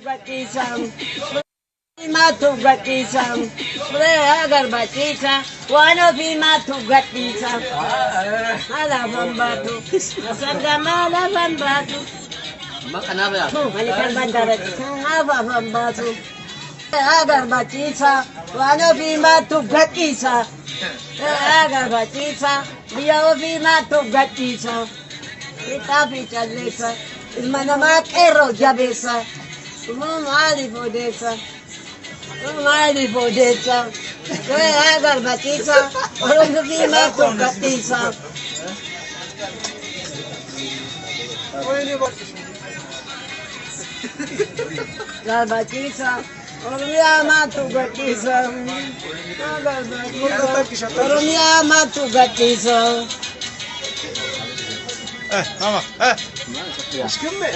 Baptism. Matu baptism. Agar baptism. One of him matu baptism. Alavan batu. Asagama alavan batu. Makan apa ya? Malikan bandara. Alavan batu. Agar baptism. One of him matu baptism. Agar baptism. Dia of him matu baptism. Kita bicara desa. Mana mak ero jabesa. Mali bodesa. Mali bodesa. Kaya agar batisa. Orang bima ko batisa. Agar batisa. Orang yama tu batisa. Agar batisa. Orang yama tu batisa. Mama, iskemme.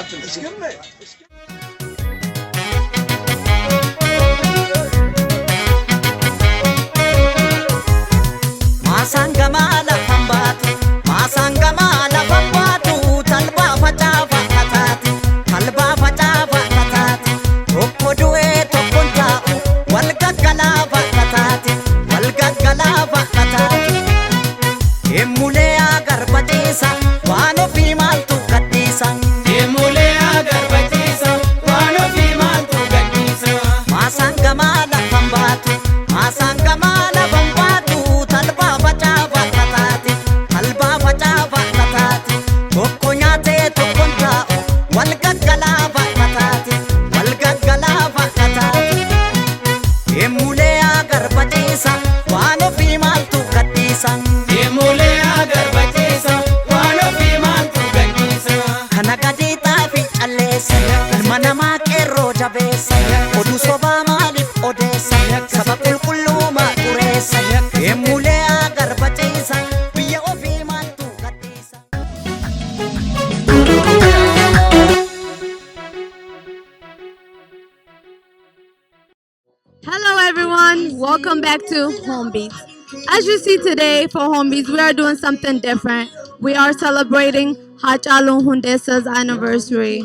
Masangamala pambatu, masangamala pambatu, talba fatava katati, talba fatava katati, tokkodue tokkontau, walgagalava katati, walgagalava katati. Emule agar batisa, wano pimaltu katisa. Emule agar batisa, wano pimaltu katisa. Masangamala pambatu, masangamala pambatu, talba fatava katati, talba fatava katati. Tokko nyate tokkontau, walgagalava katati, walgagalava katati. Emule agar batisa, wano pimaltu katisa. Emule agar batisa, wano pimaltu katisa. Kana gadita fi alesa, mana makero jabesa. Odu soba malif odesa, sababul kuluma kuresa. Emule agar batisa, biya o pimaltu katisa. Hello everyone, welcome back to Homebeatz. As you see today for Homebeatz, we are doing something different. We are celebrating Hachalu Hundesa's anniversary.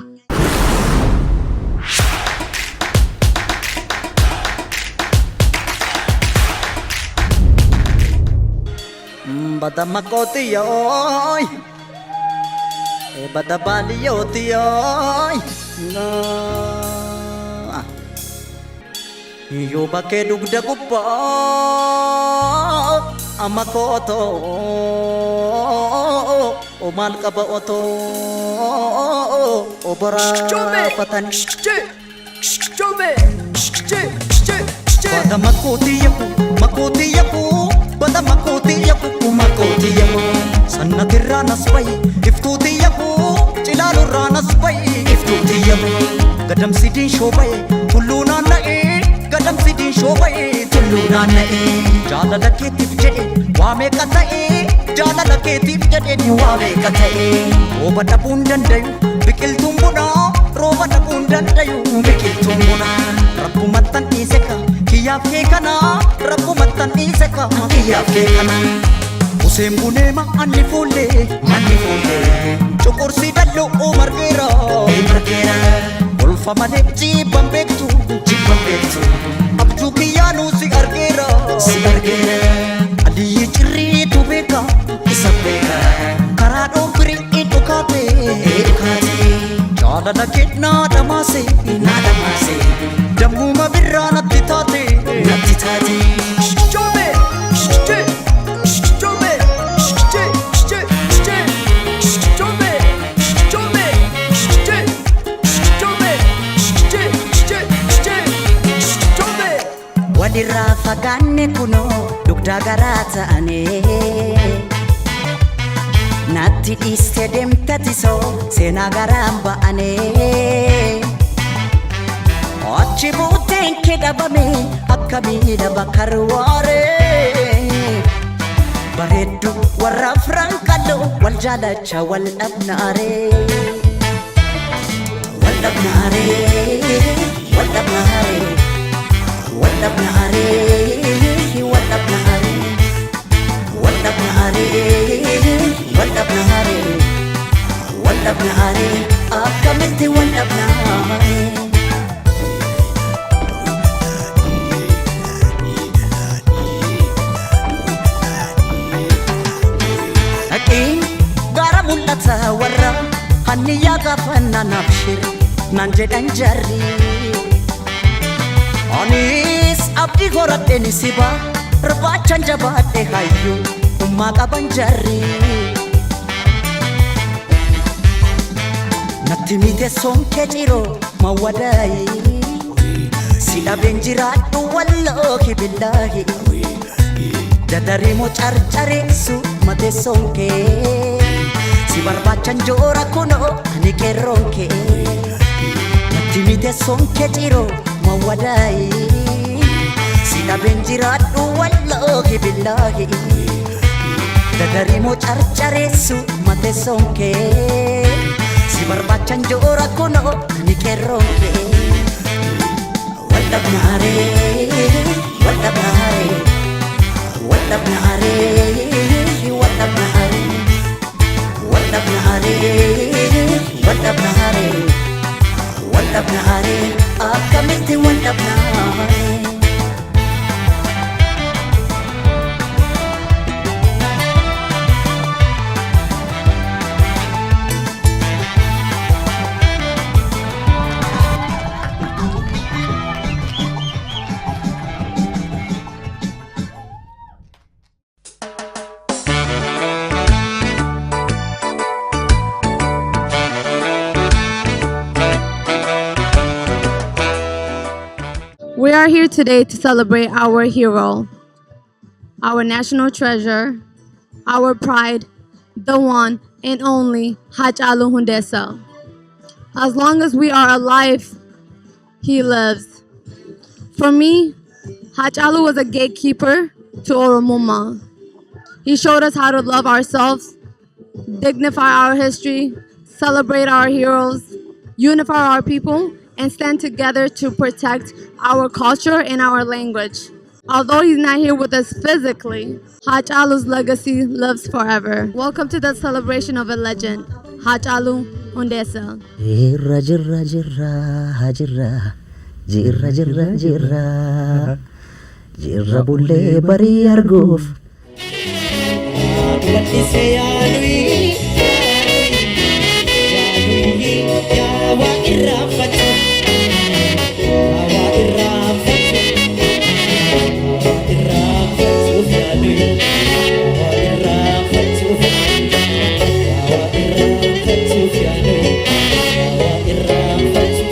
Badamakoti yoy, badabali yoti yoy. Yo bake dugda guppa amakoto o mal kaba oto o bara patan pada makoti yaku pada makoti yaku sanna tirranas pai iftuti yaku cilalu ranas pai iftuti yaku gadam sidin shobai kulluna nae gadam sidin shobai tulluna nae jalala ketif jede wame katae jalala ketif jede ni wame katae roba dabun dandayu bikil tumbuna roba dabun dandayu bikil tumbuna rabbu mattan iseka kiyaf ke kana rabbu mattan iseka kiyaf ke kana Usem bunema anni fulle Chokorsi dallo o margera Ulfa mane jibam bektu Abju kiyanu si argera Ali chirri tu beka isa beka Karado kri itu kate Jala na kitna damase Jamu mabirra natti tate Chome Wadirra faganne kuno dugda garata ane Natti iste demtati so sena garamba ane Achi buten kedabame akkamida bakarware Baredu warra frankalo wal jalacha wal abnare Wal abnare Wal abnare Wadabna are, wadabna are, wadabna are, wadabna are, wadabna are, akamitti wadabna are, abshir nan jedhan jarri anis abdii horadheen siba barbaachan jabaadhe hayyu ummaa qaban jarri natti mite sonkee ciroo mawwadaayi si dhabeen jiraadhu walloohi billaahi dadariimoo carcareessu mate sonkee si barbaachan joora kunoo ani qeerroon kee natti mite sonkee ciroo mawwadaayi si dhabeen jiraadhu walloohi billaahi dadariimoo carcareessu mate sonkee si barbaachan joora kunoo ani qeerroon kee waldhabnaare waldhabnaare waldhabnaare waldhabnaare waldhabnaare waldhabnaare waldhabnaare akkamitti waldhabnaare We are here today to celebrate our hero, our national treasure, our pride, the one and only Hachalu Hundessa. As long as we are alive, he lives. For me, Hachalu was a gatekeeper to Oromuma. He showed us how to love ourselves, dignify our history, celebrate our heroes, unify our people, and stand together to protect our culture and our language. Although he's not here with us physically, Hachalu's legacy lives forever. Welcome to the celebration of a legend, Hachalu Hundessa. Jirra jirra jirra jirra jirra jirra jirra jirra bulle bari arguuf Wadise yaalui yaalui yawa irrafatu yawa irrafatu yawa irrafatu yaalui yawa irrafatu yawa irrafatu yaalui yawa irrafatu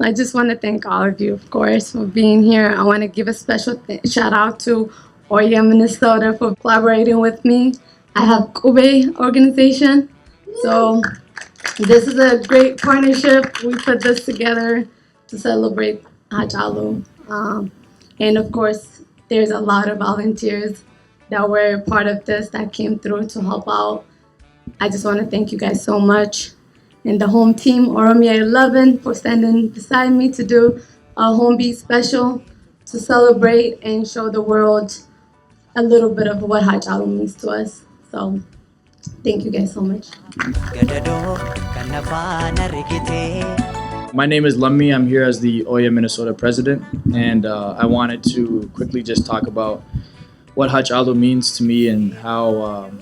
I just want to thank all of you, of course, for being here. I want to give a special shout out to OROMIA Minnesota for collaborating with me. I have Kube organization. So this is a great partnership. We put this together to celebrate Hachalu. And of course, there's a lot of volunteers that were part of this that came through to help out. I just want to thank you guys so much. And the home team, OROMIA11, for standing beside me to do a Homebeatz special to celebrate and show the world a little bit of what Hachalu means to us. So, thank you guys so much. My name is Lummi. I'm here as the OROMIA Minnesota president, and I wanted to quickly just talk about what Hachalu means to me and how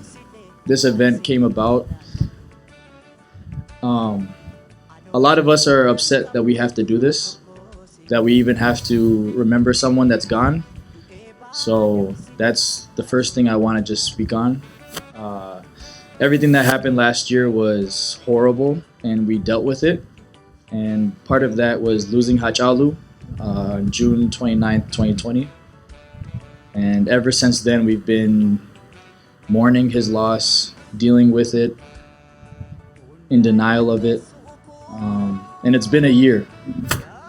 this event came about. A lot of us are upset that we have to do this, that we even have to remember someone that's gone. So that's the first thing I want to just speak on. Everything that happened last year was horrible, and we dealt with it. And part of that was losing Hachalu, June 29th, 2020. And ever since then, we've been mourning his loss, dealing with it, in denial of it. And it's been a year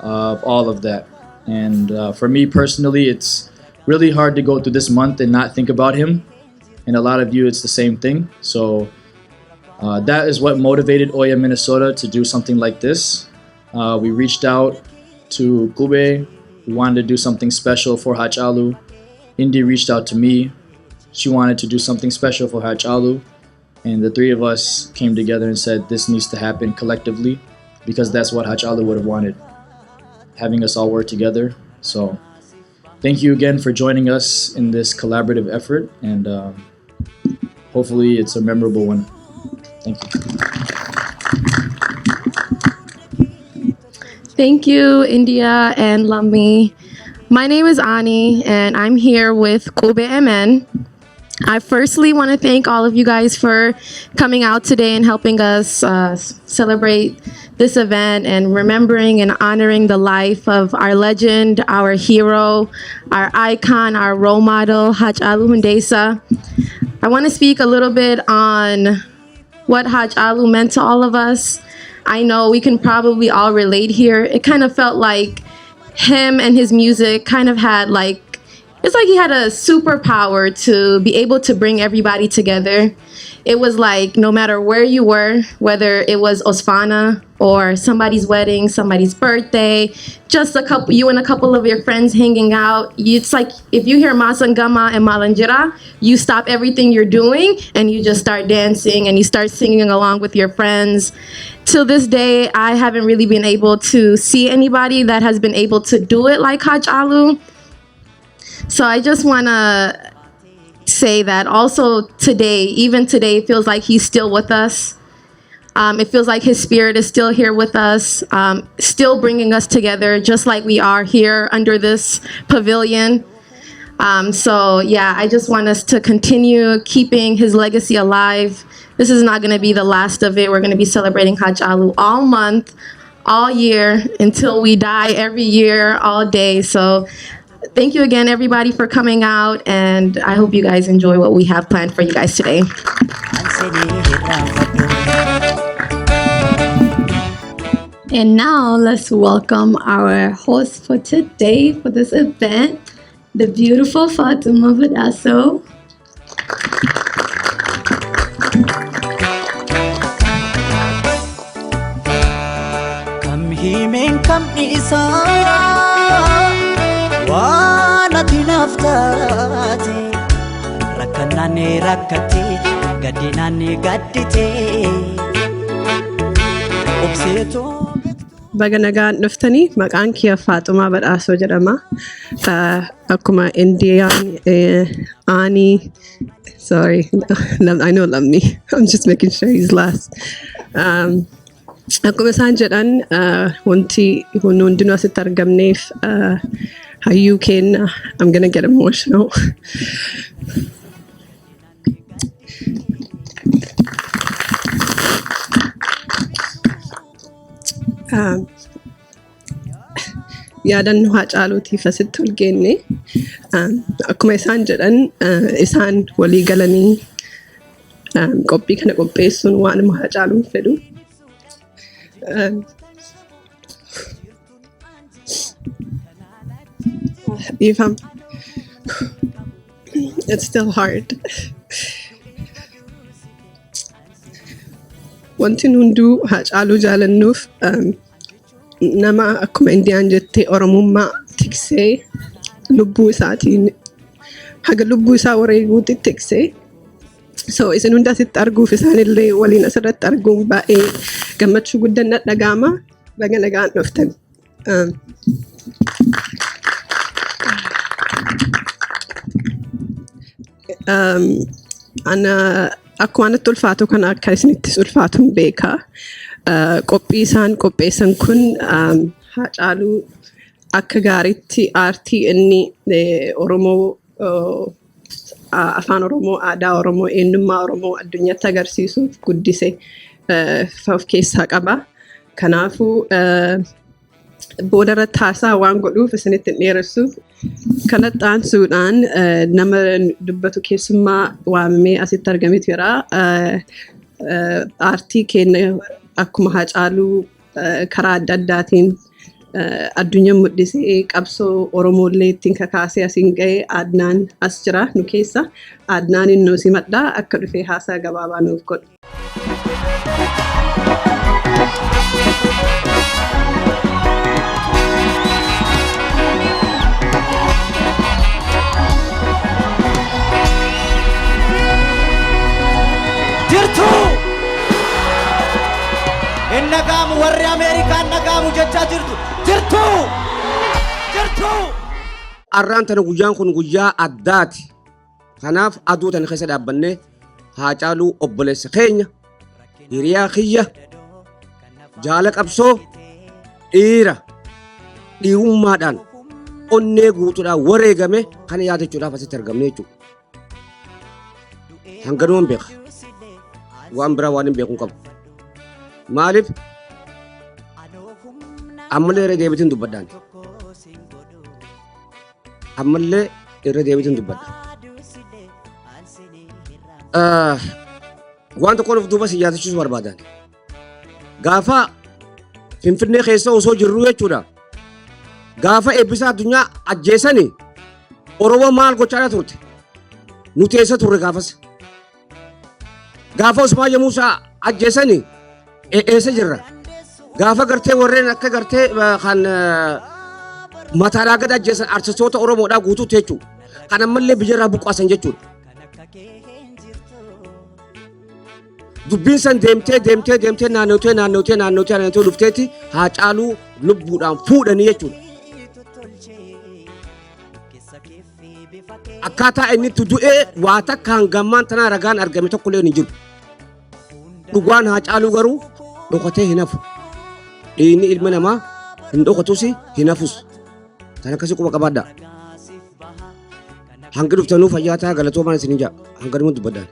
of all of that. And for me personally, it's really hard to go through this month and not think about him. And a lot of you, it's the same thing. So that is what motivated Oya Minnesota to do something like this. We reached out to Kube. We wanted to do something special for Hachalu. Indy reached out to me. She wanted to do something special for Hachalu. And the three of us came together and said this needs to happen collectively because that's what Hachalu would have wanted, having us all work together. So thank you again for joining us in this collaborative effort, and hopefully it's a memorable one. Thank you. Thank you, India and Lummi. My name is Ani, and I'm here with Kobe MN. I firstly want to thank all of you guys for coming out today and helping us celebrate this event and remembering and honoring the life of our legend, our hero, our icon, our role model, Hachalu Hundessa. I want to speak a little bit on what Hachalu meant to all of us. I know we can probably all relate here. It kind of felt like him and his music kind of had it's like he had a superpower to be able to bring everybody together. It was like no matter where you were, whether it was Osfana or somebody's wedding, somebody's birthday, just you and a couple of your friends hanging out. It's like if you hear Masangama and Malanjira, you stop everything you're doing and you just start dancing and you start singing along with your friends. Till this day, I haven't really been able to see anybody that has been able to do it like Hachalu. So I just want to say that also today, even today, it feels like he's still with us. It feels like his spirit is still here with us, still bringing us together, just like we are here under this pavilion. So yeah, I just want us to continue keeping his legacy alive. This is not going to be the last of it. We're going to be celebrating Hachalu all month, all year, until we die every year, all day. So thank you again, everybody, for coming out, and I hope you guys enjoy what we have planned for you guys today. And now let's welcome our host for today for this event, the beautiful Fatuma Vadasso. Kam himen kam isa Wanati naftaati Rakkanani rakkati Gaddinani gaddite Obseeto Baga nagaan dhuftanii maqaan kiyya Faaxumaa Badhaasoo jedhama. Akkuma Indiyaan Ani, sorry, I know Lummi. I'm just making sure he's last. Akkuma isaan jedhan wanti hundinuu asitti argamneef hayyuu kenna. I'm gonna get emotional. Yaadannoo Hacaaluutiif asitti ol geenne akkuma isaan jedhan isaan walii galanii qophii kana qopheessuun waanuma Hacaaluun fedhu. It's still hard. Wanti hunduu Hacaaluu jaalannuuf nama akkuma Indiyaan jettee Oromummaa tiksee lubbuu isaatiin haga lubbuu isaa wareeguutti tiksee. So isin hunda asitti arguuf isaanillee waliin asirratti arguun baay'ee gammachuu guddaan natti dhaga'ama. Baga nagaan dhuftan. Ana akkuma natti ulfaatu kana akka isinittis ulfaatuun beeka. Qophii isaan qopheessan kun Hacaaluu akka gaariitti aartii inni Oromoo afaan Oromoo, aadaa Oromoo, eenyummaa Oromoo addunyaatti agarsiisuuf guddise of keessaa qaba. Kanaafuu boodarratti haasaa waan godhuuf isinitti hin dheeressu. Kanatti aansuudhaan nama dubbatu keessummaa waamamee asitti argametu jira. Aartii keenya akkuma Haacaaluu karaa adda addaatiin addunyaa mul'isee qabsoo Oromoolee ittiin kakaasee asiin ga'ee Adnaan as jira nu keessa. Adnaanin nu simadhaa akka dhufee haasaa gabaabaa nuuf godhu. Nagamu warri Amerikaan nagamu jechaa jirtu. Arraan tana guyyaan kun guyyaa addaati. Kanaaf aduu tana keessa dhaabbannee Haacaaluu obboleessa keenya hiriyaa kiyya jaala qabsoo dhiirummaadhaan onnee guutuudhaan wareegame kana yaadachuudhaaf asitti argamne jechuudha. Hanganumaan beeka. Waan biraa waan hin beekne qabu. Maaliif ammallee irra deebitiin dubbadhaan waan tokkoon of duuba si yaadachiisu barbaadan gaafa Finfinnee keessa osoo jirru jechuudha gaafa eebbisa addunyaa ajjeesanii Oromoo maal gochaa turte nuti eessa turre gaafas gaafa Usmaan Yamuusaa ajjeesanii eessa jirra gaafa gartee warreen akka gartee kan mataadhaa gad ajjeesan artistoota Oromoodhaa guutuutti jechuudha kan ammallee biyyarraa buqqaasan jechuudha. Dubbiin san deemtee naannotee dhufteetti Haacaaluu lubbuudhaan fuudhanii jechuudha. Akkaataa inni itti du'ee waa takka hangammaan tanaa ragaan argame tokkollee hin jiru. Dhugaan Haacaaluu garuu dhokatee hin hafu. Dhiigni ilma namaa hin dhokatus hin hafus. Tan akkasii quba qabaadhaa. Hanga dhuftanuu fayyaa ta'aa galatoomaan isin jaa. Hanga dhuma dubbadhaan.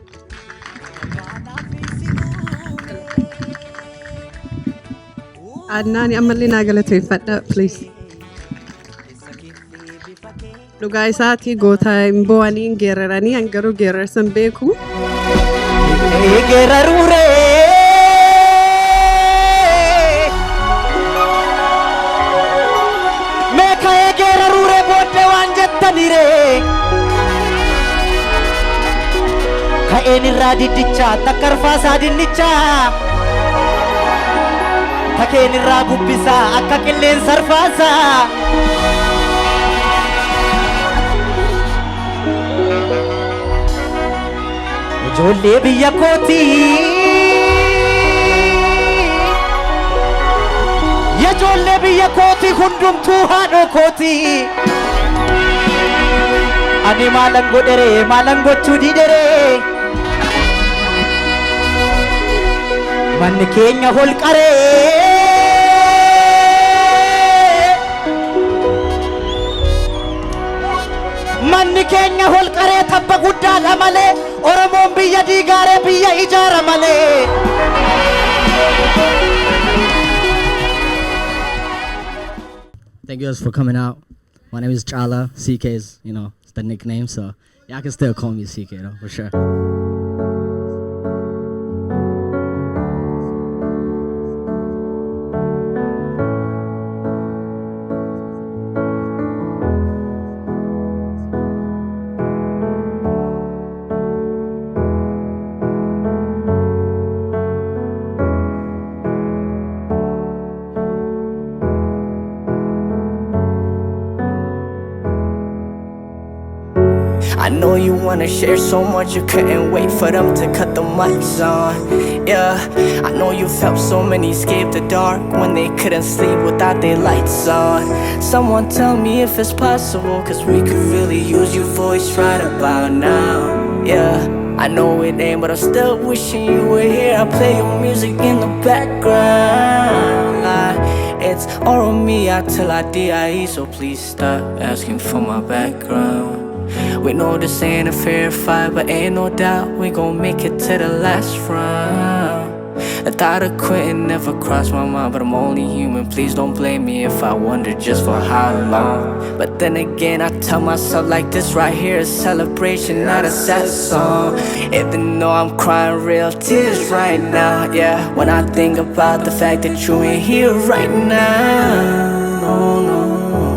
Adnaan ammallee naa galateeffadha please. Dhugaa isaatii goota hin bo'aniin geeraranii hangaruu geerarsan beeku. Ka'een irraa diddicha takkarfaasaa dinnichaa Takeen irraa bubbisaa akka qilleensa arfaasaa Ijoollee biyya kootii Ijoollee biyya kootii hundumtuu haadhoo kootii Ani maalan godheree maalan gochuu didheree Manni keenya holqaree Manni keenya holqaree tabba guddaadha malee Oromoon biyya diigaaree biyya ijaara malee Thank you guys for coming out. My name is Chala. CK is, it's the nickname, so y'all can still call me CK though, for sure. I know you wanna share so much, you couldn't wait for them to cut the mics on. Yeah, I know you felt so many escape the dark when they couldn't sleep without their lights on. Someone tell me if it's possible, cause we could really use your voice right about now. Yeah, I know it ain't, but I'm still wishing you were here. I play your music in the background. It's OROMIA till I die, so please stop asking for my background. We know this ain't a fair fight, but ain't no doubt we gon' make it to the last round. The thought of quitting never crossed my mind, but I'm only human. Please don't blame me if I wonder just for how long. But then again, I tell myself like this right here is celebration, not a sad song. Even though I'm crying real tears right now, yeah. When I think about the fact that you ain't here right now, no, no,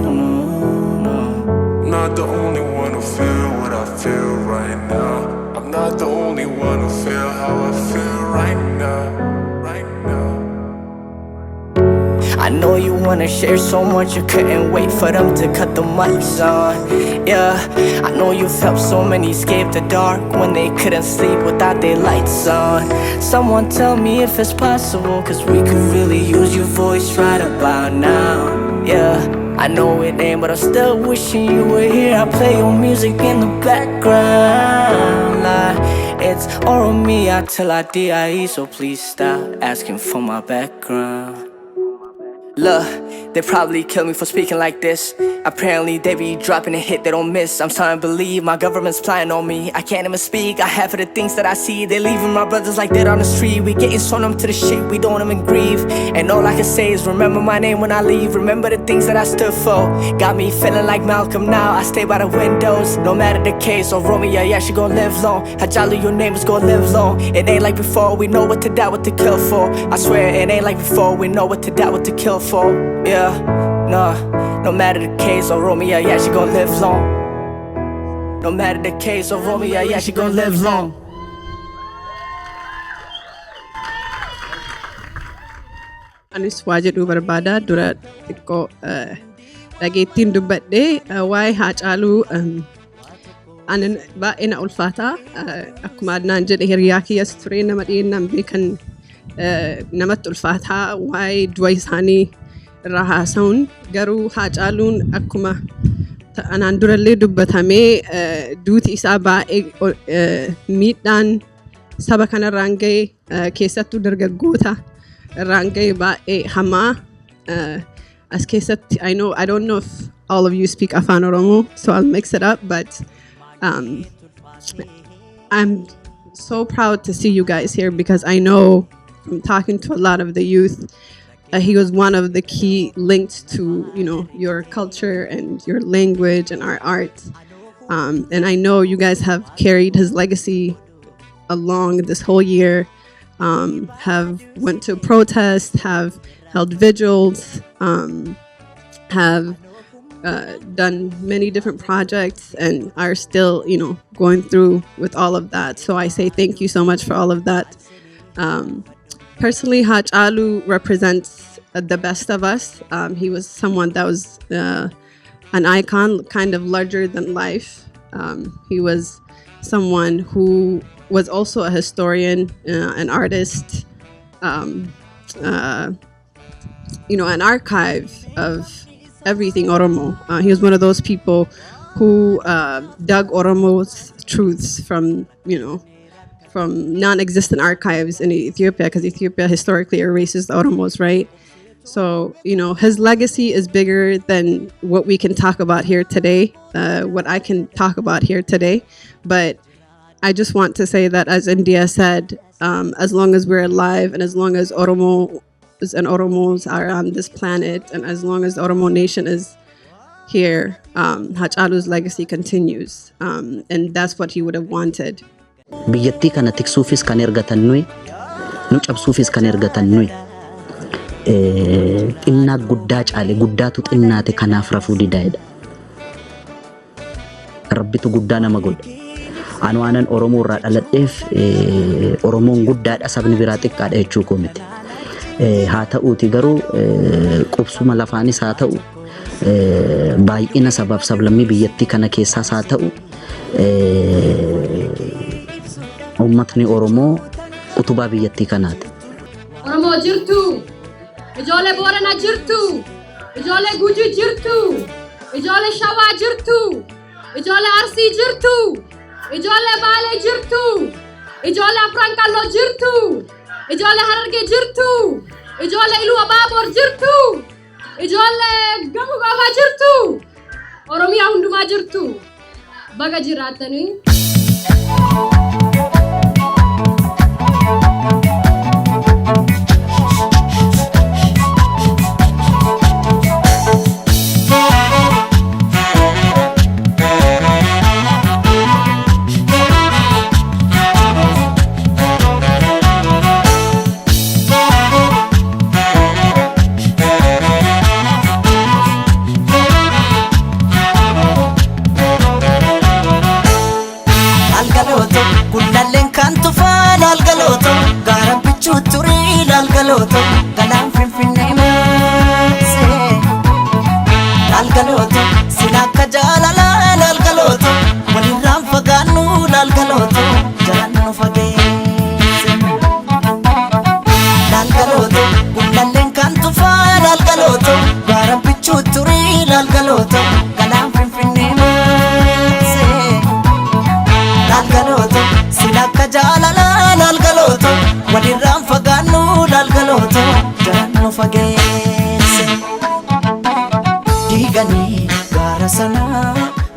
no, no. Not the only one who feel what I feel right now. I'm not the only one who feel how I feel right now, right now. I know you wanna share so much, you couldn't wait for them to cut the mics on. Yeah, I know you felt so many escape the dark when they couldn't sleep without their lights on. Someone tell me if it's possible, cause we could really use your voice right about now. Yeah, I know it ain't, but I'm still wishing you were here. I play your music in the background like it's OROMIA till I die, so please stop asking for my background. Look, they probably kill me for speaking like this. Apparently they be dropping a hit they don't miss. I'm starting to believe my government's spying on me. I can't even speak, I half of the things that I see. They leaving my brothers like dead on the street. We getting so numb to the shit, we don't even grieve. And all I can say is remember my name when I leave. Remember the things that I stood for. Got me feeling like Malcolm now, I stay by the windows. No matter the case, OROMIA, yeah, she gon' live long. Hajali, your name is gon' live long. It ain't like before, we know what to die, what to kill for. I swear it ain't like before, we know what to die, what to kill for. Yeah, nah, no matter the case, OROMIA, yeah, she gon' live long. No matter the case, OROMIA, yeah, she gon' live long. Anis wajid barbada dura iko dhageettiin dubbadhe waa'ee Haacaaluu anan baay'ee na ulfaata akkuma adnaan jedhe hiriyaa kiyyas ture nama dhiyeennaan beekan namatti ulfaataa waa'ee du'a isaanii irraa haasa'uun garuu Haacaaluun akkuma anaan durallee dubbatamee duuti isaa baay'ee miidhaan saba kanarraan ga'e keessattuu dargaggoota irraan ga'e baay'ee hamaa as keessatti I don't know if all of you speak Afaan Oromoo, so I'll mix it up, but I'm so proud to see you guys here because I know from talking to a lot of the youth, he was one of the key links to, you know, your culture and your language and our art. And I know you guys have carried his legacy along this whole year, have went to protests, have held vigils, have done many different projects and are still, you know, going through with all of that. So I say thank you so much for all of that. Personally, Haacaaluu represents the best of us. He was someone that was an icon, kind of larger than life. He was someone who was also a historian, an artist, you know, an archive of everything Oromo. He was one of those people who dug Oromo's truths from, you know, from non-existent archives in Ethiopia, because Ethiopia historically erases the Oromos, right? So, you know, his legacy is bigger than what we can talk about here today, what I can talk about here today. But I just want to say that, as India said, as long as we're alive and as long as Oromos are on this planet and as long as the Oromo nation is here, Haacaaluu's legacy continues. And that's what he would have wanted. Biyyattii kana tiksuufis kan ergatan nuyi, nu cabsuufis kan ergatan nuyi. Xinnaa guddaa caale, guddaatu xinnaate kanaaf rafuu didaa'edha. Rabbitu guddaa nama godha. Anu anan Oromoo irraa dhaladheef Oromoon guddaadha, sabni biraa xiqqaadha jechuu koo miti. Haa ta'uuti garuu qubsuma lafaanis haa ta'u, baay'ina sabaaf sablammii biyyattii kana keessaas haa ta'u, ummatni Oromoo utubaa biyyattii kanaati. Oromoo jirtu, ijoollee Booranaa jirtu, ijoollee Gujii jirtu, ijoollee Shawaa jirtu, ijoollee Arsii jirtu, ijoollee Baalee jirtu, ijoollee Afran Qalloo jirtu, ijoollee Harargee jirtu, ijoollee Iluu Abaaboor jirtu, ijoollee Gamoo Goofaa jirtu, Oromiyaa hundumaa jirtu. Baga jiraatanii. bichuu turii lalgalooto galaan finfinnee maasee lalgalooto sila akka jaalalaa lalgalooto walirraan fagaannu lalgalooto jalaan nu fageesse lalgalooto gullalleen kan tufaa lalgalooto gaara bichuu turii lalgalooto galaan finfinnee maasee lalgalooto sila akka jaalalaa lalgalooto walirraan fagaannu lalgalooto jalaan nu fageesse diiganii gaara sanaa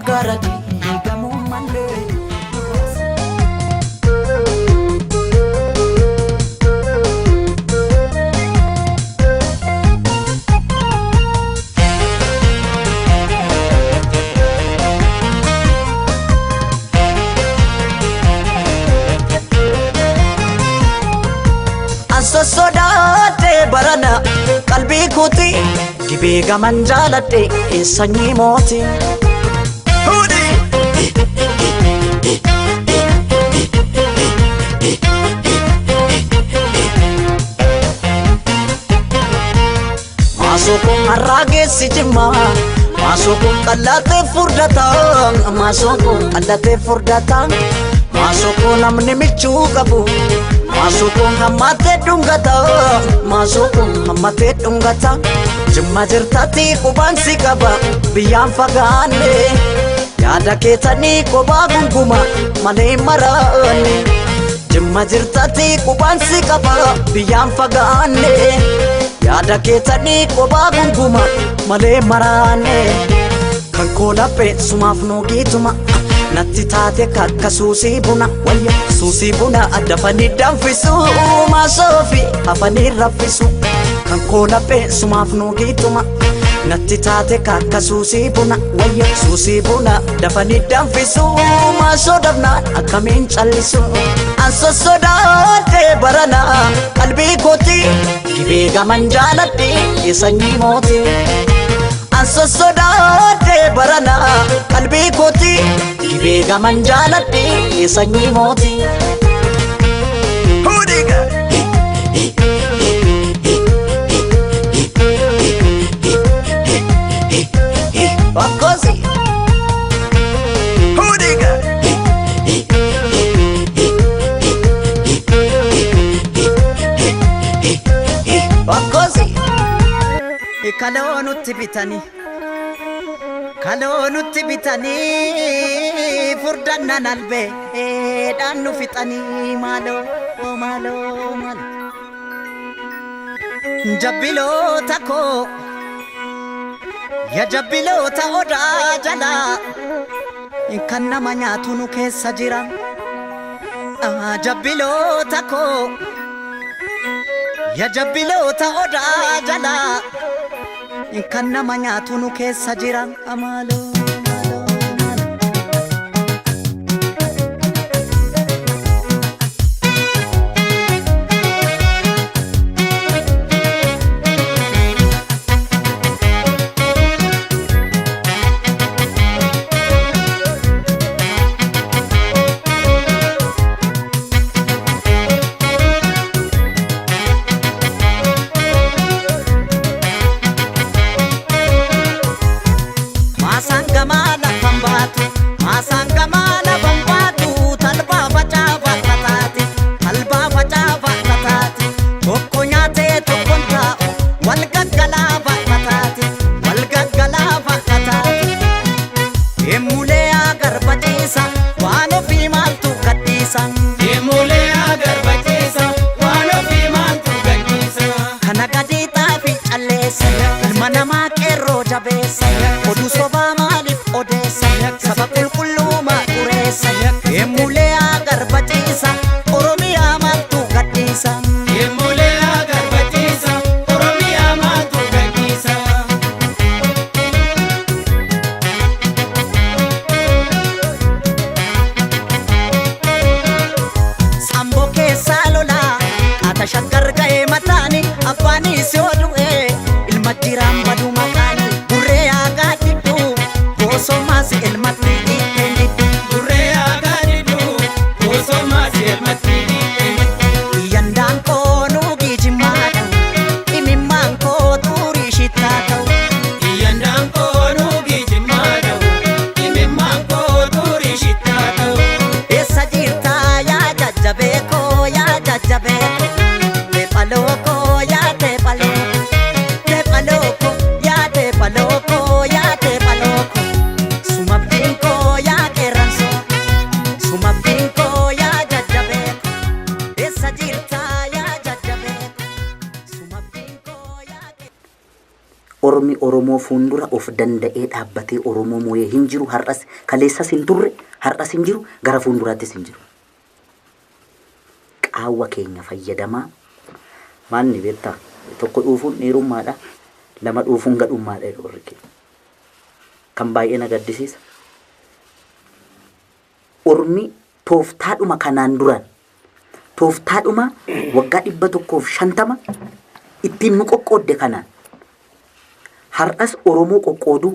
gaara diigamuu malee sodaate barana qalbii kooti gibee gaman jaaladhe sanyii mooti maasoo kun harraa geessi jimma maasoo kun qallatee furdata maasoo kun qallatee furdata maasoo kun namni michuu qabu maasukun hammate dhungata maasukun hammate dhungata jimma jirtatti qubansi qaba biyyaan fagaanne yaada keessanii qobaa gunguma malee maraanne jimma jirtatti qubansi qaba biyyaan fagaanne yaada keessanii qobaa gunguma malee maraanne kan koolaphee sumaaf nuugiituma natti taate kakka suusii buna wayya suusii buna dafanii danfisu maasoofi hafanii raffisu kan koolaphee sumaaf nuugiituma natti taate kakka suusii buna wayya suusii buna dafanii danfisu maasoo dhabnaan akkamiin callisu an sossodaadhe barana qalbii kooti gibee gaman jaaladhe sanyii mooti an sossodaadhe barana qalbii kooti gibee gaman jaaladhe sanyii mooti hudiga bakkosi hudiga bakkosi kaloo nutti bitanii kaloo nutti bitanii furdannan albeedhaan nu fixanii maaloo maaloo maaloo jabbiloota koo ya jabbiloota odaa jalaa kan nama nyaatu nu keessa jira jabbiloota koo ya jabbiloota odaa jalaa kan nama nyaatu nu keessa jira amaaloo Sumabdiin koo yaa jajjabeen eessa jirtaa yaa jajjabeen Sumabdiin koo yaa Ormi Oromoo fuuldura of danda'ee dhaabbatee Oromoo moo'ee hin jiru har'as kaleessas hin turre har'as hin jiru gara fuulduraattis hin jiru. Qaawwa keenya fayyadamaa maanni beektaa tokko dhuufuun dhiirummaadha lama dhuufuun gadhummaadha warri keenya. Kan baay'ee na gaddisiisa. Ormi tooftaadhuma kanaan duran tooftaadhuma waggaa 150 ittiin nu qoqqoodde kanaan har'as Oromoo qoqqooduu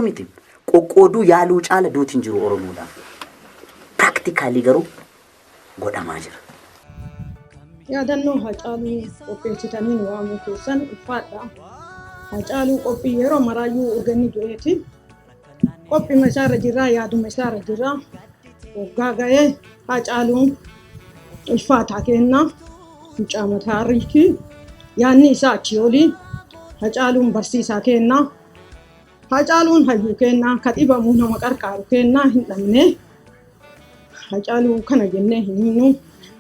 miti qoqqooduu yaaluu caala duutiin jiru Oromoodhaan. Practically garuu godhamaa jira. Yaadannoo Hacaaluu qopheessitanii nu waamuu keessan ulfaadha. Hacaaluu qophii yeroo maraayyuu urganni du'eeti. Qophii isaarra jirraa yaaduma isaarra jirraa. Waggaa ga'ee Hacaaluun ulfaataa kenna. Mucaa mataa riitii. Yaanni isaa achii olii. Hacaaluun barsiisaa kenna. Hacaaluun hayyuu kenna. Ka dhibamu nama qarqaaru kenna hin dhabne. Hacaaluu kana jennee hin himnu.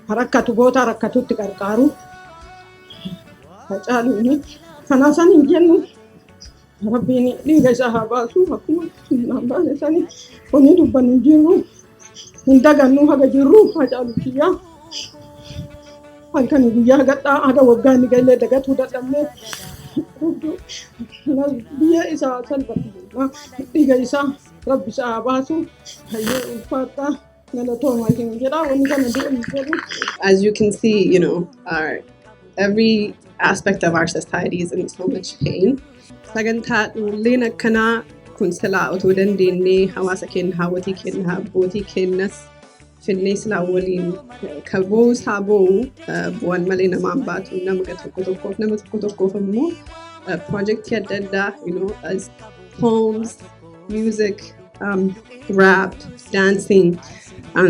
Rakkatu goota rakkatutti qarqaaru. Hacaaluun kana san hin jennu. Rabbiin dhiiga isaa haa baasu akkuma naan baase sani wanni dubbannu hin jirru. Hin dagannu haga jirru Hacaaluu kiyyaa. Halkanii guyyaa gadhaa haga waggaa inni gaillee dagatuu dadhabnee biyya isaa salphatu dhiiga isaa rabbi isaa haa baasu hayyee ulfaadhaa. As you can see, you know, every aspect of our society is in so much pain. Sagantaa lena kana kun sila otoo dandeenyee hawaasa keenya hawwatii keenya abbootii keenyas finnee sila waliin kaboo saaboo bu'aan malee namaan baatu nama tokko tokkoof immoo projectii adda addaa, you know, as poems, music, rap, dancing,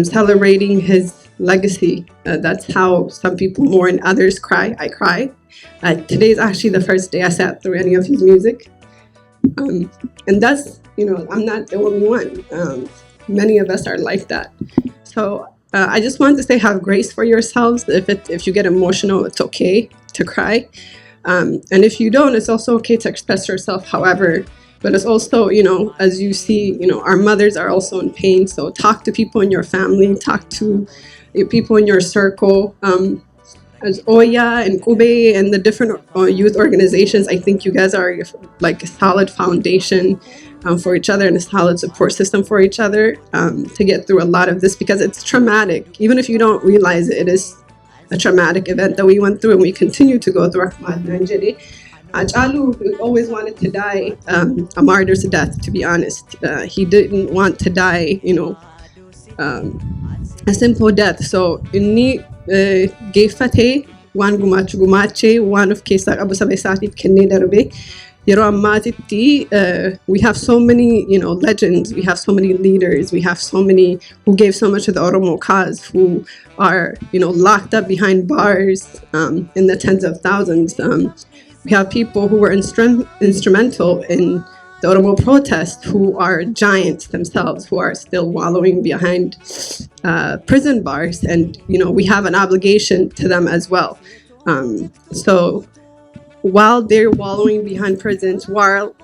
celebrating his legacy. That's how some people mourn, others cry. I cry. Today is actually the first day I sat through any of his music. And that's, you know, I'm not the only one. Many of us are like that. So I just wanted to say have grace for yourselves. If you get emotional, it's okay to cry. And if you don't, it's also okay to express yourself however. But it's also, you know, as you see, you know, our mothers are also in pain. So talk to people in your family, talk to people in your circle. As Oya and Kube and the different youth organizations, I think you guys are like a solid foundation for each other and a solid support system for each other to get through a lot of this because it's traumatic. Even if you don't realize it, it is a traumatic event that we went through and we continue to go through. Hacaaluu always wanted to die a martyr's death, to be honest. He didn't want to die, you know, a simple death. So inni geeffatee waan gumaache waan of keessaa qabu saba isaatiif kennee darbe. Yeroo ammaatitti we have so many, you know, legends, we have so many leaders, we have so many who gave so much to the Oromo cause, who are, you know, locked up behind bars in the tens of thousands. We have people who were instrumental in the Oromo protest who are giants themselves, who are still wallowing behind prison bars. And, you know, we have an obligation to them as well. So while they're wallowing behind prisons, while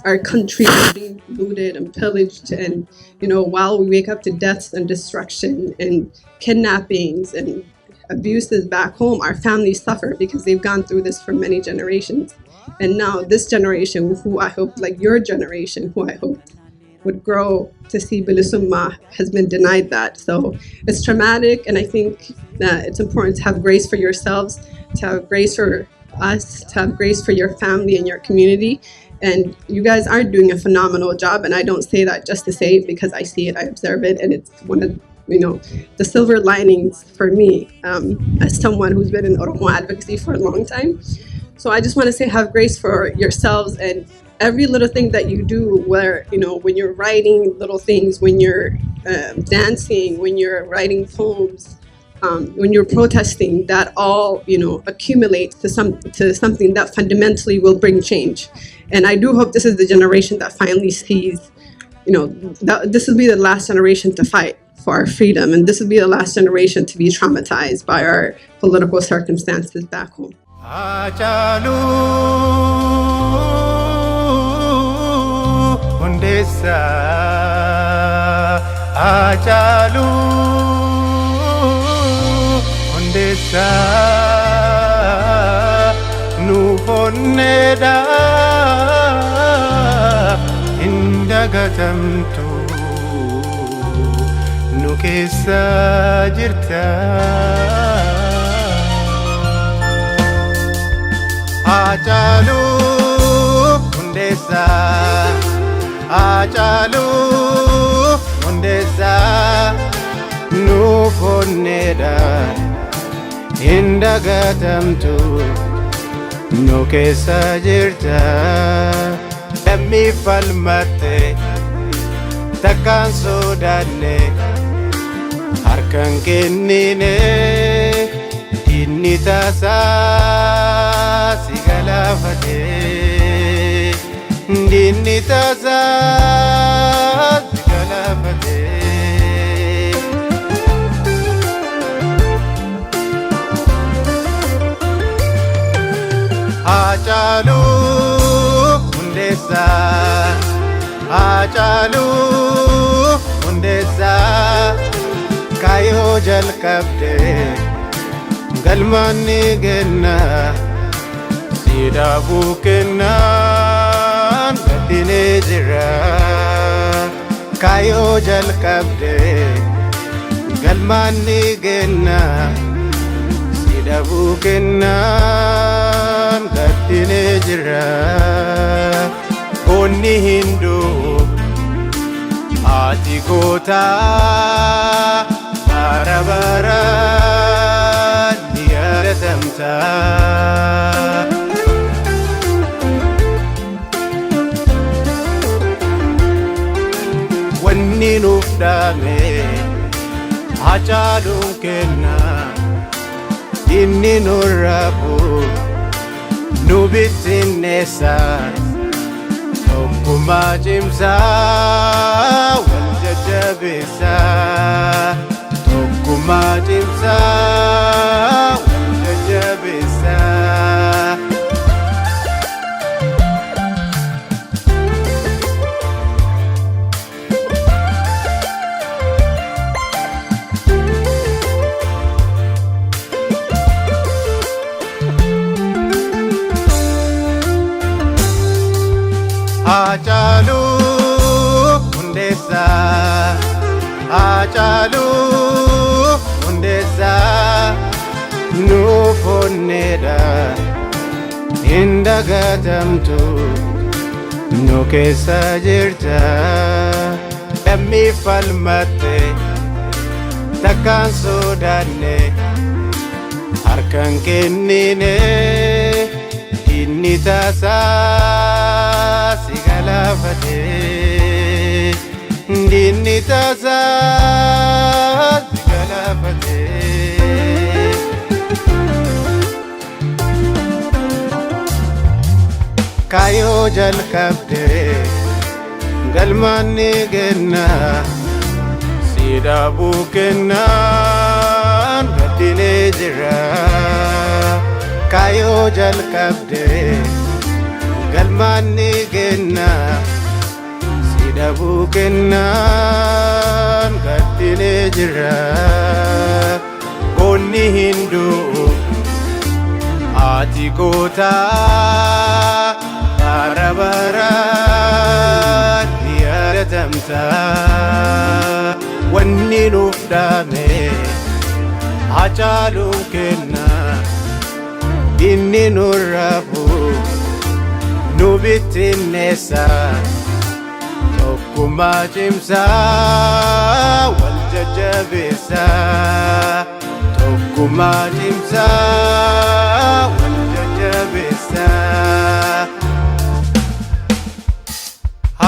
our country is being looted and pillaged, and, you know, while we wake up to deaths and destruction and kidnappings and abuses back home, our families suffer because they've gone through this for many generations. And now this generation, who I hope, like your generation, who I hope would grow to see Bilisumma, has been denied that. So it's traumatic, and I think that it's important to have grace for yourselves, to have grace for us, to have grace for your family and your community. And you guys are doing a phenomenal job, and I don't say that just to say it because I see it, I observe it, and it's one of, you know, the silver linings for me as someone who's been in Oromo advocacy for a long time. So I just want to say have grace for yourselves and every little thing that you do, where, you know, when you're writing little things, when you're dancing, when you're writing poems, when you're protesting, that all, you know, accumulates to something that fundamentally will bring change. And I do hope this is the generation that finally sees, this will be the last generation to fight for our freedom, and this will be the last generation to be traumatized by our political circumstances back home. Ajalu Hundesa Ajalu Hundesa Nufoneda Indagatamtu Nukesa jirta Ajalu Hundesa Ajalu Hundesa Nufoneda Indagatamtu Nukesa jirta Emi falmate Takkan sodane Harkan kennine Inni tasa sigalafate Inni tasa sigalafate Ajalu Hundesa Ajalu Hundesa Kayo jalqabde galmani genna sida bukenna gadine jira kayo jalqabde galmani genna sida bukenna gadine jira onni hindu ati kota barabara diyaratamta wanni nufdame hajalun kenna inni nurabu nubittinesa okkuma jimsa wal jajabisa okkuma jimsa wal jajabisa Ajalu Hundesa Ajalu Hundesa Nufoneda Indagatamtu Nukesa jirta Emi falmate Takkan sodane Harkan kennine Inni tasa sigalafate Inni tasa sigalafate Kayo jalqabde galmani genna sida bukenna gadine jira kayo jalqabde galmani genna sida bukenna gadine jira onni hindu ati kota barabara diyaratamta wanni nufdame hajalun kenna inni nurabu nubittinesa okkuma jimsa wal jajabisa okkuma jimsa wal jajabisa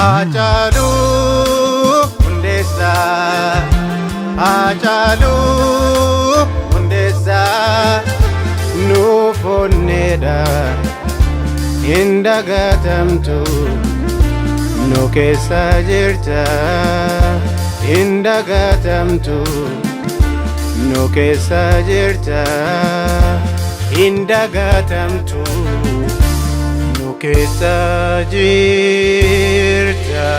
Ajalu Hundesa Ajalu Hundesa Nufoneda Indagatamtu nu keessa jirta hin dagatamtu nu keessa jirta hin dagatamtu nu keessa jirta.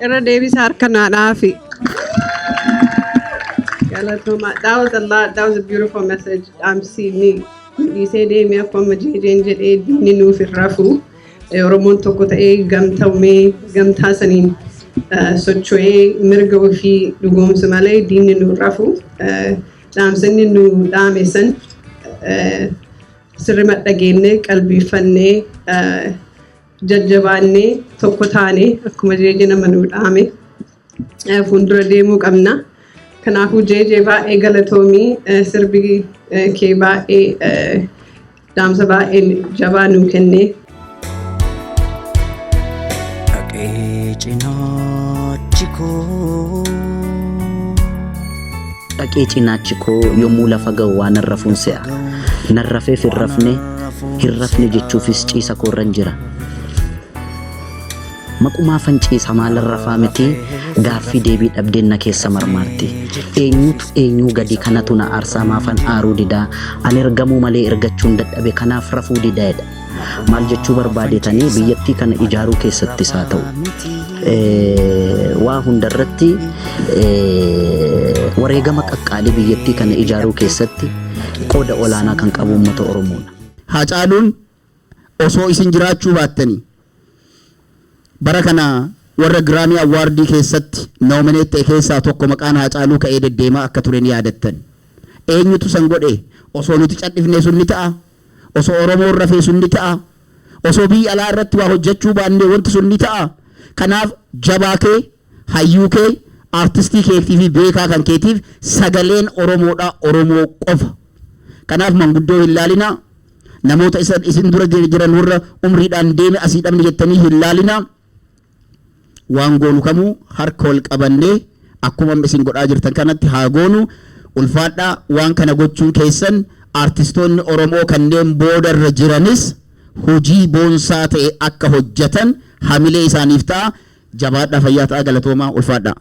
Irra deebisa harka naa dhaafi. Galatoma. That was a lot. That was a beautiful message. Seeing you say deemee akkuma jeejeen jedhee diinni nuuf hin rafu. Oromoon tokko ta'ee gamtaa saniin socho'ee mirga ofii dhugoomsu malee diinni nuuf rafu. Dhaamsanni nu dhaame san sirri madhageennee qalbiifannee jajjabaannee tokko taanee akkuma jeejee nama nu dhaame fuuldura deemuu qabna. Kanaafuu jeejee baay'ee galatoomii sirbi kee baay'ee dhaamsa baay'ee jabaa nuu kennee. Dhaqee cinaachi koo. Dhaqee cinaachi koo yommuu lafa ga'u waan hin rafuun se'a. Nan rafeef hin rafne jechuufis ciisa koorran jira. Maqumaa fanciisa maal rafaa miti gaaffii deebii dhabdeen na keessa marmaarti. Eenyutu eenyuu gadi kanatu na aarsaa maafan aaruu didaa ani ergamuu malee ergachuun dadhabe kanaaf rafuu didaadha. Maal jechuu barbaadetanii biyyattii kana ijaaruu keessattis haa ta'u. Waa hundarratti wareegama qaqqaalii biyyattii kana ijaaruu keessatti qooda olaanaa kan qabu uummata Oromoodha. Haacaaluun osoo isin jiraachuu baattanii bara kana warra Grammy Awardii keessatti nominate keessaa tokko maqaan Haacaaluu ka'ee deddeemaa akka ture ni yaadattan. Eenyutu san godhe osoo nuti cadhifnee sun ni ta'a. Osoo Oromoon rafee sun ni ta'a. Osoo biyya alaa irratti waa hojjechuu baannee wanti sun ni ta'a. Kanaaf jabaa kee, hayyuu kee, artistii keetii fi beekaa kan keetiif sagaleen Oromoodha Oromoo qofa. Kanaaf manguddoo hin laalinaa. Namoota isin dura jiran warra umriidhaan deeme asii dhabne jettanii hin laalinaa. Waan goonu kamuu harka wal qabannee akkuma isin godhaa jirtan kanatti haa goonu. Ulfaadhaa waan kana gochuun keessan artistoonni Oromoo kanneen boodarra jiranis hojii boonsaa ta'e akka hojjetan hamilee isaaniif ta'a. Jabaadhaa fayyaa ta'a galatoomaa ulfaadhaa.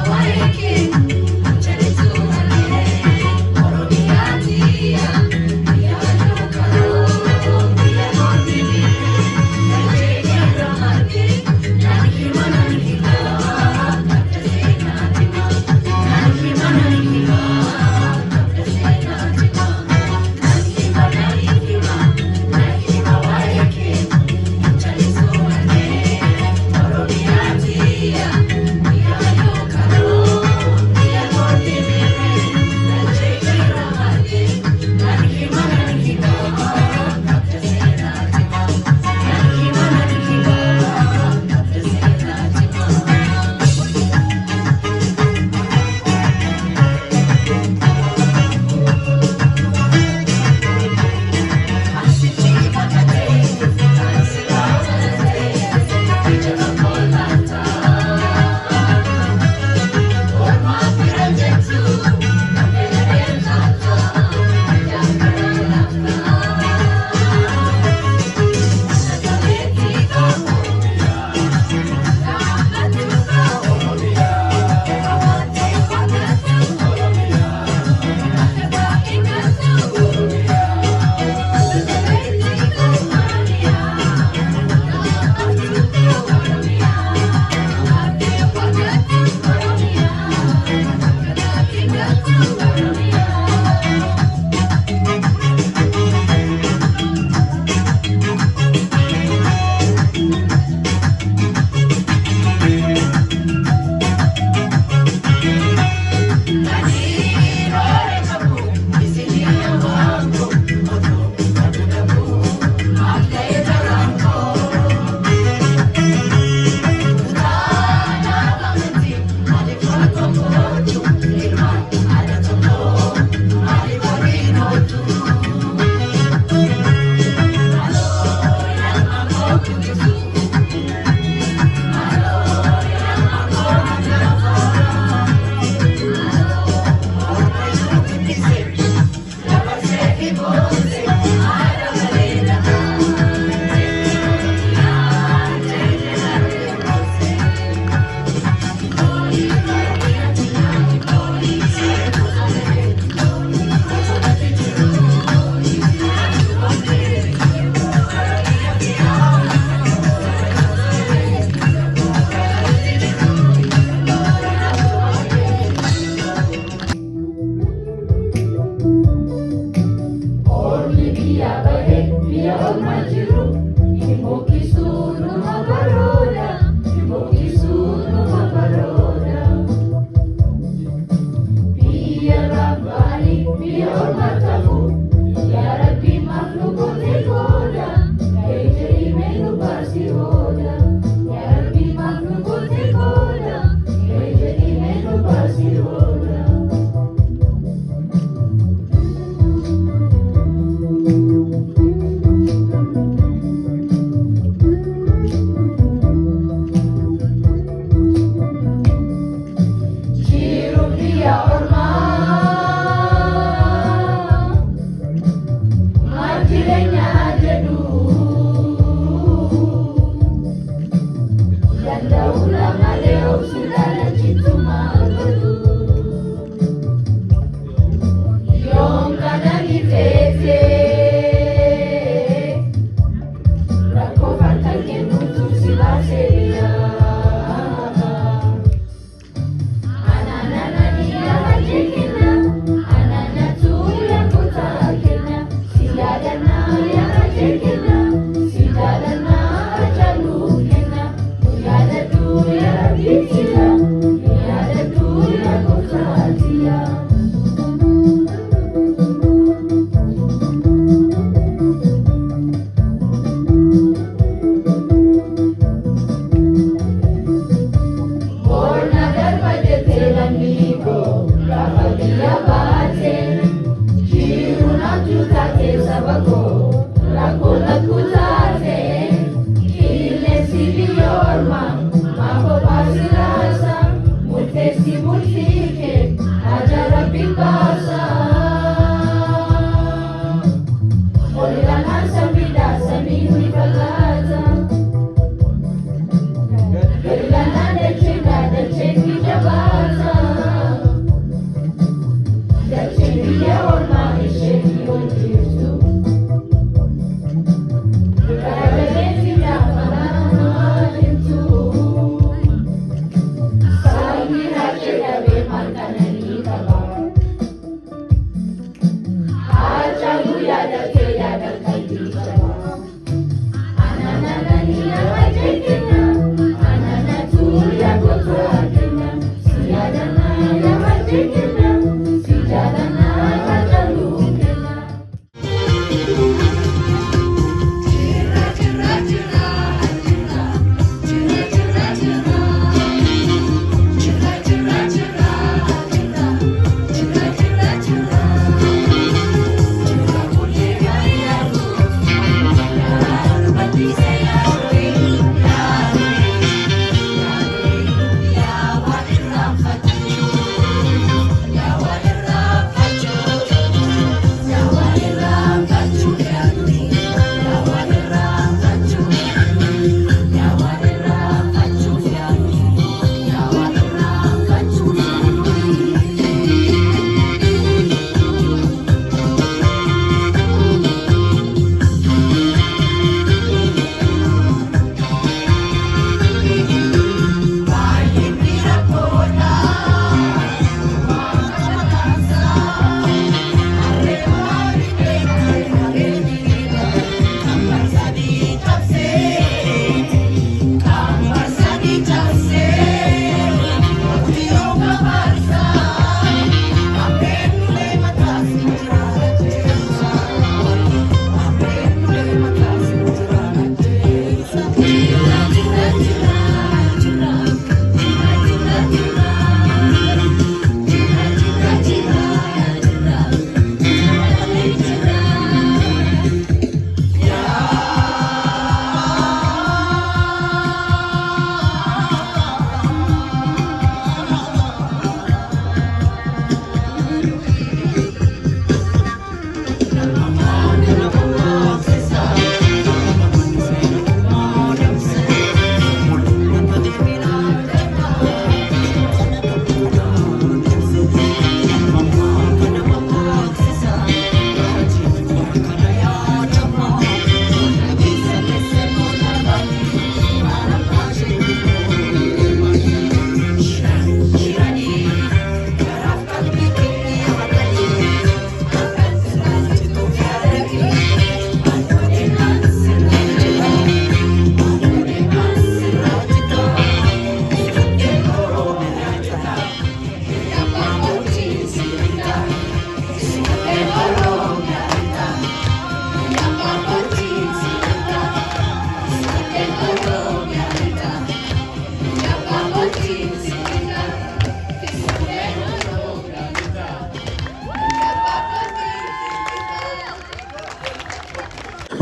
Away.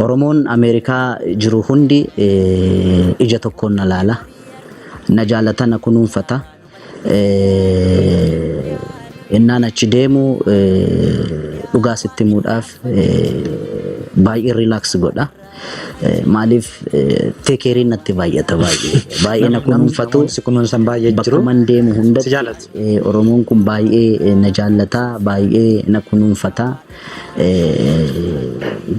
Oromoon Ameerikaa jiru hundi ija tokkoon na laala. Na jaalata na kunuunfata. Innaan achi deemu dhugaa sitti himuudhaaf baay'ee relax godha. Maaliif teekeeriin natti baay'ata baay'ee na kunuunfatu kunuunsan baay'ee jiru. bakka man deemu hundatti Oromoon kun baay'ee na jaallata baay'ee na kunuunfata.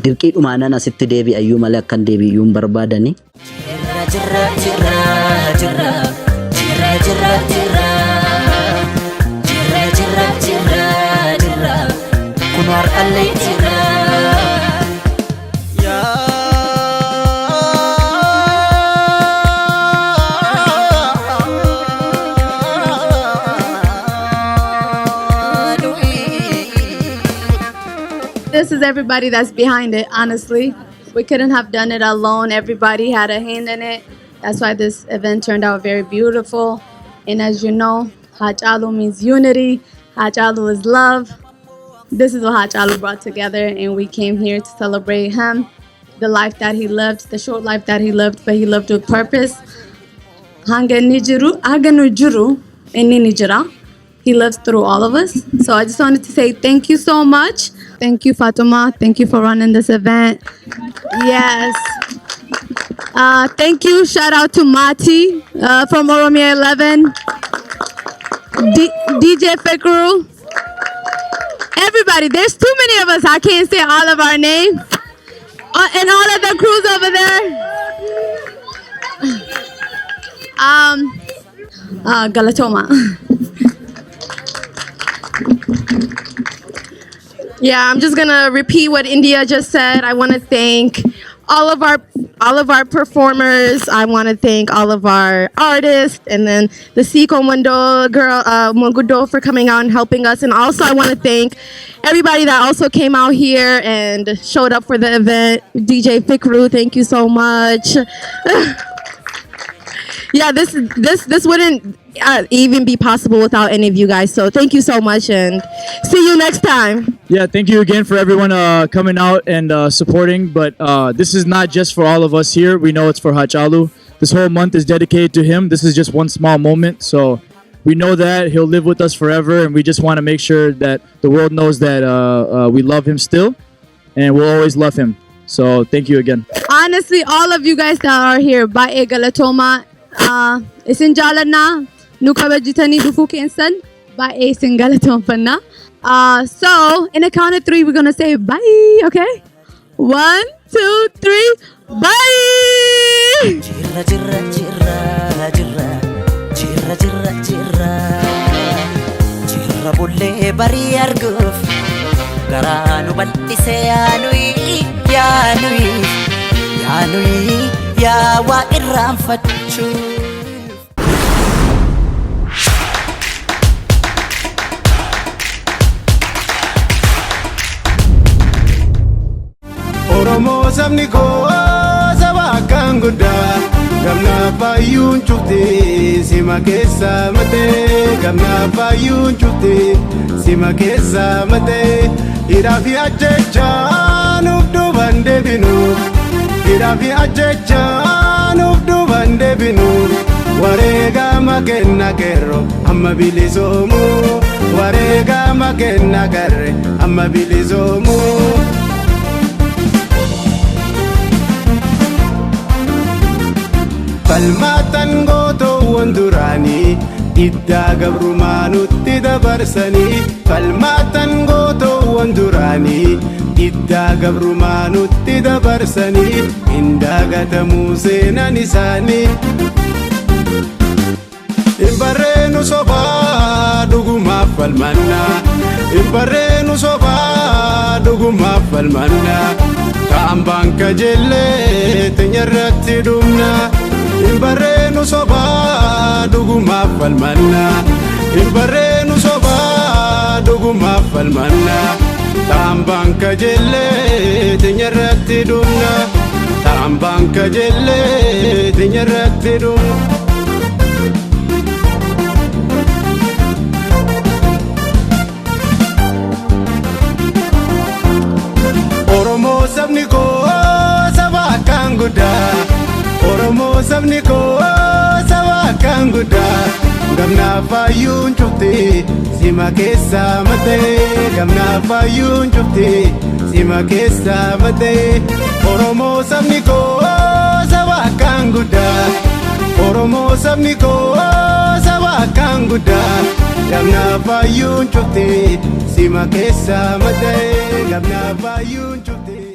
Dirqii dhumaanan asitti deebi'ayyuu malee akkan deebi'uun barbaadani. Kunar alle jira ya This is everybody that's behind it, honestly. We couldn't have done it alone. Everybody had a hand in it. That's why this event turned out very beautiful. And as you know, Hachalu means unity. Hachalu is love. This is what Hachalu brought together, and we came here to celebrate him, the life that he lived, the short life that he lived, but he lived with purpose. Hanga nijuru, aga nujuru, inni nijira. He lives through all of us. So I just wanted to say thank you so much. Thank you, Fatuma. Thank you for running this event. Yes. Thank you. Shout out to Mati from OROMIA11. DJ Fikru. Everybody, there's too many of us. I can't say all of our names. And all of the crews over there. Galatoma. Yeah, I'm just gonna repeat what India just said. I want to thank all of our performers. I want to thank all of our artists, and then the Siko Mundo girl Mungudo for coming out and helping us. And also, I want to thank everybody that also came out here and showed up for the event. DJ Fikru, thank you so much. Yeah, this wouldn't even be possible without any of you guys. So thank you so much, and see you next time. Yeah, thank you again for everyone coming out and supporting. But this is not just for all of us here. We know it's for Hachalu. This whole month is dedicated to him. This is just one small moment. So we know that he'll live with us forever, and we just want to make sure that the world knows that we love him still, and we'll always love him. So thank you again. Honestly, all of you guys that are here, Bae Galatoma, isin jalana, nukabajitani dufu kensan, Bae isin Galatoma. So in a count of 3, we're gonna say bye. Okay, 1, 2, 3, bye. Jirra jirra jirra jirra jirra jirra jirra jirra bulle bari arguf garanu bal'ise yaanui yaa waa irraanfachuu. Oromoo sabni koo saba akkaan guddaa gamna baay'uun cuftee sima keessa matee gamna baay'uun cuftee sima keessa matee hidhaa fi ajjechaa nuuf duubaan deebinu hidhaa fi ajjechaa nuuf duubaan deebinu wareegama kenna kerro amma bilisoomu wareegama kenna garre amma bilisoomu. Falmatan gootoowwan duraanii iddaa gabrumaanutti dabarsanii falmatan gootoowwan duraanii iddaa gabrumaanutti dabarsanii indagatamuu seenan isaanii. Imbarreenu sobaa dhugumaaf falmannaa imbarreenu sobaa dhugumaaf falmannaa kaambaan kajeellee teenyarratti dhumnaa. Imbarreenu sobaa dhugumaaf falmannaa imbarreenu sobaa dhugumaaf falmannaa taambaan kajeellee teenyarratti dhumnaa taambaan kajeellee teenyarratti dhumnaa. Oromoo sabni koo guddaa Oromoo sabni koo saba akkaan guddaa Gamnaaf fayyuun cuftee sima keessaa matee Gamnaaf fayyuun cuftee sima keessaa matee Oromoo sabni koo saba akkaan guddaa Oromoo sabni koo saba akkaan guddaa Gamnaaf fayyuun cuftee sima keessaa matee Gamnaaf fayyuun cuftee